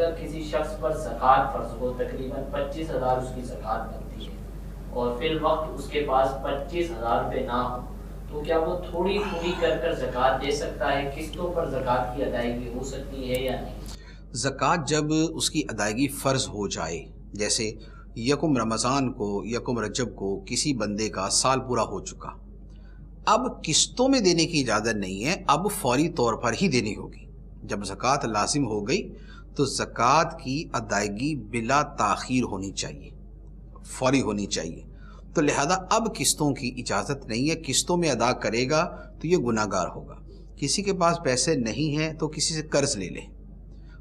اگر کسی شخص پر زکوٰۃ فرض ہو، تقریباً 25,000 اس کی زکوٰۃ بنتی ہے، اور فی الوقت اس کے پاس 25,000 روپے نہ ہو، تو کیا وہ تھوڑی تھوڑی کر زکوٰۃ دے سکتا ہے؟ قسطوں پر زکوٰۃ کی ادائیگی ہو سکتی ہے یا نہیں؟ زکوٰۃ جب اس کی ادائیگی فرض ہو جائے، جیسے یکم رمضان کو، یکم رجب کو کسی بندے کا سال پورا ہو چکا، اب قسطوں میں دینے کی اجازت نہیں ہے، اب فوری طور پر ہی دینی ہوگی۔ جب زکوٰۃ لازم ہو گئی تو زکوٰۃ کی ادائیگی بلا تاخیر ہونی چاہیے، فوری ہونی چاہیے، تو لہذا اب قسطوں کی اجازت نہیں ہے۔ قسطوں میں ادا کرے گا تو یہ گناہ گار ہوگا۔ کسی کے پاس پیسے نہیں ہیں تو کسی سے قرض لے لے،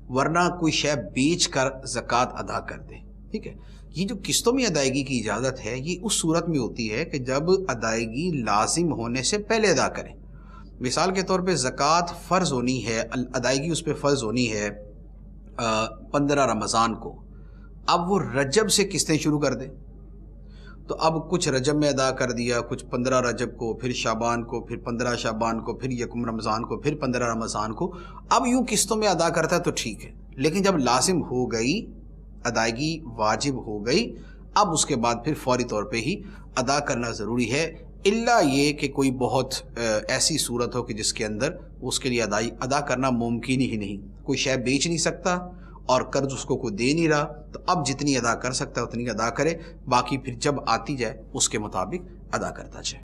ورنہ کوئی شے بیچ کر زکوٰۃ ادا کر دے، ٹھیک ہے۔ یہ جو قسطوں میں ادائیگی کی اجازت ہے، یہ اس صورت میں ہوتی ہے کہ جب ادائیگی لازم ہونے سے پہلے ادا کریں۔ مثال کے طور پہ زکوٰۃ فرض ہونی ہے، ادائیگی اس پہ فرض ہونی ہے 15 رمضان کو، اب وہ رجب سے قسطیں شروع کر دے، تو اب کچھ رجب میں ادا کر دیا، کچھ 15 رجب کو، پھر شعبان کو، پھر 15 شعبان کو، پھر یکم رمضان کو، پھر 15 رمضان کو، اب یوں قسطوں میں ادا کرتا ہے تو ٹھیک ہے۔ لیکن جب لازم ہو گئی، ادائیگی واجب ہو گئی، اب اس کے بعد پھر فوری طور پہ ہی ادا کرنا ضروری ہے، الا یہ کہ کوئی بہت ایسی صورت ہو کہ جس کے اندر اس کے لیے ادا کرنا ممکن ہی نہیں، کوئی شے بیچ نہیں سکتا اور قرض اس کو کوئی دے نہیں رہا، تو اب جتنی ادا کر سکتا ہے اتنی ادا کرے، باقی پھر جب آتی جائے اس کے مطابق ادا کرتا جائے۔